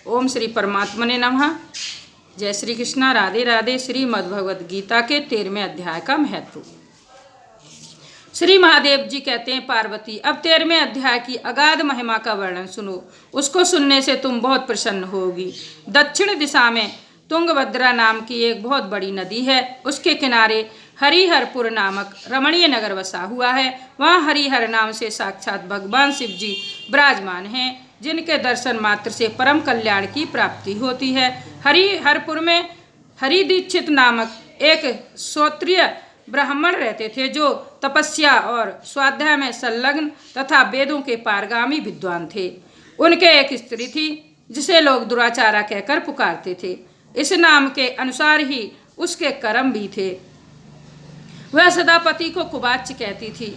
ओम श्री परमात्मने नमः। जय श्री कृष्णा। राधे राधे। श्रीमद् भगवद गीता के 13वें अध्याय का महत्व। श्री महादेव जी कहते हैं, पार्वती अब 13वें अध्याय की अगाध महिमा का वर्णन सुनो। उसको सुनने से तुम बहुत प्रसन्न होगी। दक्षिण दिशा में तुंगभद्रा नाम की एक बहुत बड़ी नदी है। उसके किनारे हरिहरपुर नामक रमणीय नगर बसा हुआ है। वहाँ हरिहर नाम से साक्षात भगवान शिव जी विराजमान हैं, जिनके दर्शन मात्र से परम कल्याण की प्राप्ति होती है। हरिहरपुर में हरि दीक्षित नामक एक श्रोत्रिय ब्राह्मण रहते थे, जो तपस्या और स्वाध्याय में संलग्न तथा वेदों के पारगामी विद्वान थे। उनके एक स्त्री थी, जिसे लोग दुराचारा कहकर पुकारते थे। इस नाम के अनुसार ही उसके कर्म भी थे। वह सदा पति को कुबाच कहती थी।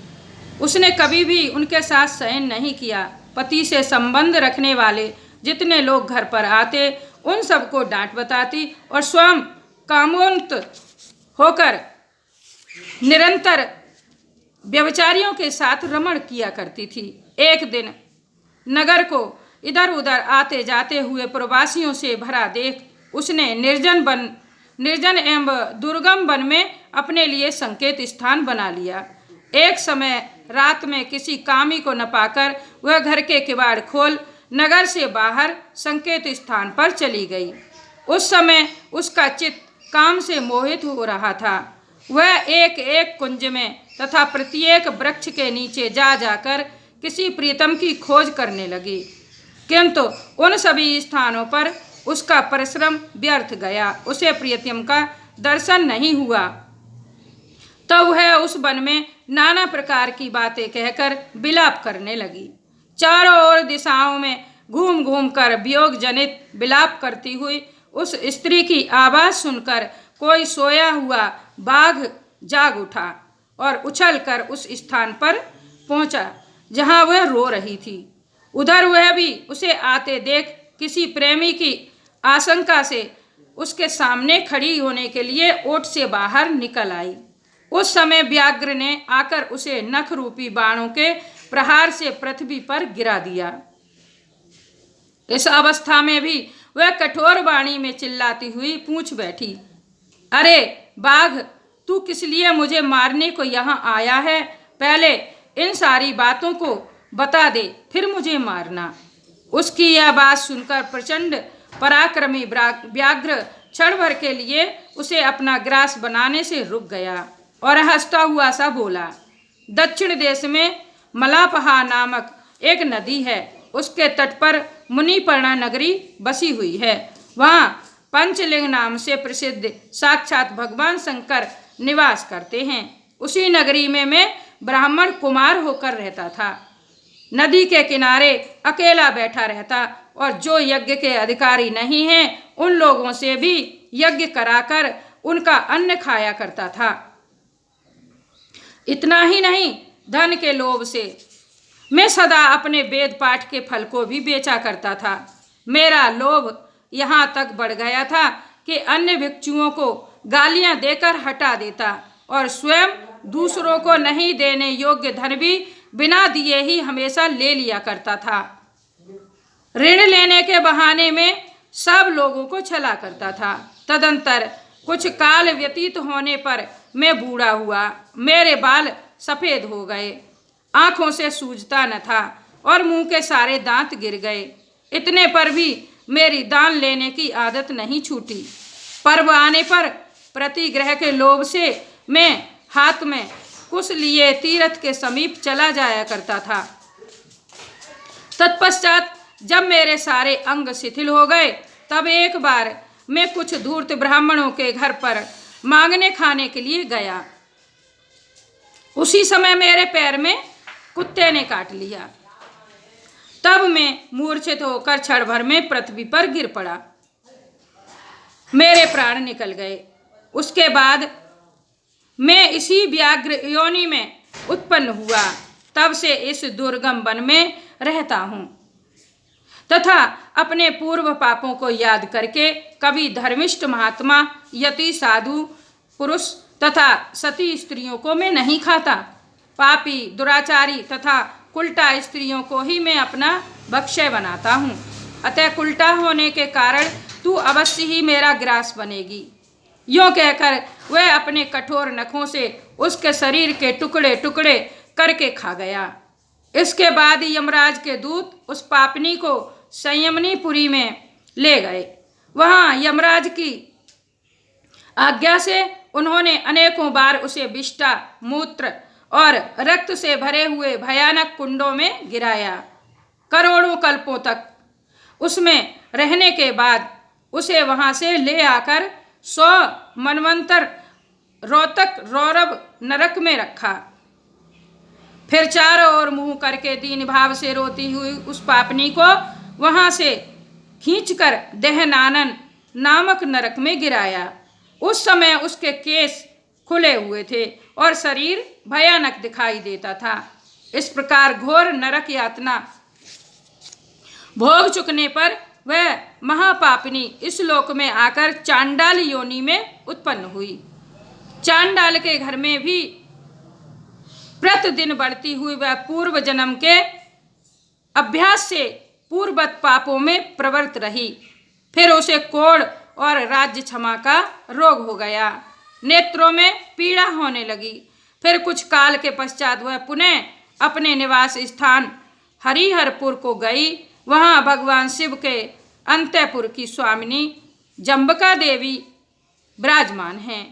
उसने कभी भी उनके साथ शयन नहीं किया। पति से संबंध रखने वाले जितने लोग घर पर आते, उन सबको डांट बताती और स्वयं कामोन्त होकर निरंतर व्यभिचारियों के साथ रमण किया करती थी। एक दिन नगर को इधर उधर आते जाते हुए प्रवासियों से भरा देख उसने निर्जन एवं दुर्गम वन में अपने लिए संकेत स्थान बना लिया। एक समय रात में किसी कामी को न पाकर वह घर के किवाड़ खोल नगर से बाहर संकेत स्थान पर चली गई। उस समय उसका चित्त काम से मोहित हो रहा था। वह एक एक कुंज में तथा प्रत्येक वृक्ष के नीचे जा जाकर किसी प्रीतम की खोज करने लगी, किंतु उन सभी स्थानों पर उसका परिश्रम व्यर्थ गया। उसे प्रियतम का दर्शन नहीं हुआ। तो वह उस वन में नाना प्रकार की बातें कहकर विलाप करने लगी। चारों ओर दिशाओं में घूम घूम कर वियोग जनित विलाप करती हुई उस स्त्री की आवाज़ सुनकर कोई सोया हुआ बाघ जाग उठा और उछलकर उस स्थान पर पहुंचा जहां वह रो रही थी। उधर वह भी उसे आते देख किसी प्रेमी की आशंका से उसके सामने खड़ी होने के लिए ओट से बाहर निकल आई। उस समय व्याघ्र ने आकर उसे नख रूपी बाणों के प्रहार से पृथ्वी पर गिरा दिया। इस अवस्था में भी वह कठोर वाणी में चिल्लाती हुई पूछ बैठी, अरे बाघ, तू किस लिए मुझे मारने को यहाँ आया है? पहले इन सारी बातों को बता दे, फिर मुझे मारना। उसकी यह बात सुनकर प्रचंड पराक्रमी व्याघ्र क्षण भर के लिए उसे अपना ग्रास बनाने से रुक गया और हंसता हुआ सा बोला, दक्षिण देश में मलापहा नामक एक नदी है। उसके तट पर मुनिपर्णा नगरी बसी हुई है। वहाँ पंचलिंग नाम से प्रसिद्ध साक्षात भगवान शंकर निवास करते हैं। उसी नगरी में मैं ब्राह्मण कुमार होकर रहता था। नदी के किनारे अकेला बैठा रहता और जो यज्ञ के अधिकारी नहीं हैं, उन लोगों से भी यज्ञ कराकर उनका अन्न खाया करता था। इतना ही नहीं, धन के लोभ से मैं सदा अपने वेद पाठ के फल को भी बेचा करता था। मेरा लोभ यहाँ तक बढ़ गया था कि अन्य भिक्षुओं को गालियाँ देकर हटा देता और स्वयं दूसरों को नहीं देने योग्य धन भी बिना दिए ही हमेशा ले लिया करता था। ऋण लेने के बहाने में सब लोगों को छला करता था। तदंतर कुछ काल व्यतीत होने पर मैं बूढ़ा हुआ। मेरे बाल सफ़ेद हो गए, आँखों से सूझता न था और मुंह के सारे दांत गिर गए। इतने पर भी मेरी दान लेने की आदत नहीं छूटी। पर्व आने पर प्रतिग्रह के लोभ से मैं हाथ में कुछ लिए तीर्थ के समीप चला जाया करता था। तत्पश्चात जब मेरे सारे अंग शिथिल हो गए, तब एक बार मैं कुछ धूर्त ब्राह्मणों के घर पर मांगने खाने के लिए गया। उसी समय मेरे पैर में कुत्ते ने काट लिया। तब मैं मूर्छित होकर क्षण भर में पृथ्वी पर गिर पड़ा। मेरे प्राण निकल गए। उसके बाद मैं इसी व्याघ्र योनि में उत्पन्न हुआ। तब से इस दुर्गम वन में रहता हूँ तथा अपने पूर्व पापों को याद करके कभी धर्मिष्ठ महात्मा, यति, साधु पुरुष तथा सती स्त्रियों को मैं नहीं खाता। पापी, दुराचारी तथा उल्टा स्त्रियों को ही मैं अपना भक्ष्य बनाता हूँ। अतः उल्टा होने के कारण तू अवश्य ही मेरा ग्रास बनेगी। यूं कहकर वह अपने कठोर नखों से उसके शरीर के टुकड़े टुकड़े करके खा गया। इसके बाद यमराज के दूत उस पापनी को संयमनीपुरी में ले गए। वहां यमराज की आज्ञा से उन्होंने अनेकों बार उसे विष्ठा, मूत्र और रक्त से भरे हुए भयानक कुंडों में गिराया। करोड़ों कल्पों तक उसमें रहने के बाद उसे वहां से ले आकर 100 मनवंतर रोतक रौरव नरक में रखा। फिर चारों ओर मुंह करके दीन भाव से रोती हुई उस पापनी को वहां से खींचकर दहनानन नामक नरक में गिराया। उस समय उसके केस खुले हुए थे और शरीर भयानक दिखाई देता था। इस प्रकार घोर नरक यातना भोग चुकने पर वह महापापिनी इस लोक में आकर चांडाल योनि में उत्पन्न हुई। चांडाल के घर में भी प्रतिदिन बढ़ती हुई वह पूर्व जन्म के अभ्यास से पूर्ववत पापों में प्रवृत्त रही। फिर उसे कोढ़ और राज्य क्षमा का रोग हो गया। नेत्रों में पीड़ा होने लगी। फिर कुछ काल के पश्चात वह पुनः अपने निवास स्थान हरिहरपुर को गई। वहां भगवान शिव के अंतःपुर की स्वामिनी जम्बिका देवी विराजमान हैं।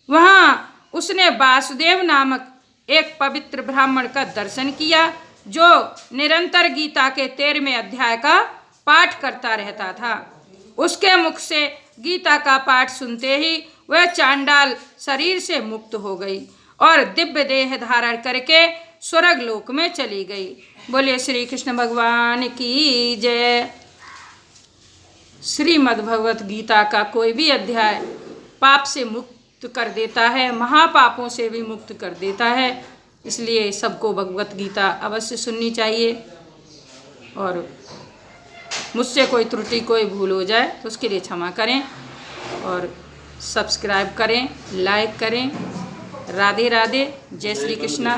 वहां उसने वासुदेव नामक एक पवित्र ब्राह्मण का दर्शन किया जो निरंतर गीता के 13वें अध्याय का पाठ करता रहता था। उसके मुख से गीता का पाठ सुनते ही वह चांडाल शरीर से मुक्त हो गई और दिव्य देह धारण करके स्वर्ग लोक में चली गई। बोलिए श्री कृष्ण भगवान की जय। श्रीमद् भगवत गीता का कोई भी अध्याय पाप से मुक्त कर देता है, महापापों से भी मुक्त कर देता है। इसलिए सबको भगवत गीता अवश्य सुननी चाहिए। और मुझसे कोई त्रुटि कोई भूल हो जाए तो उसके लिए क्षमा करें और सब्सक्राइब करें, लाइक करें। राधे राधे, जय श्री कृष्णा।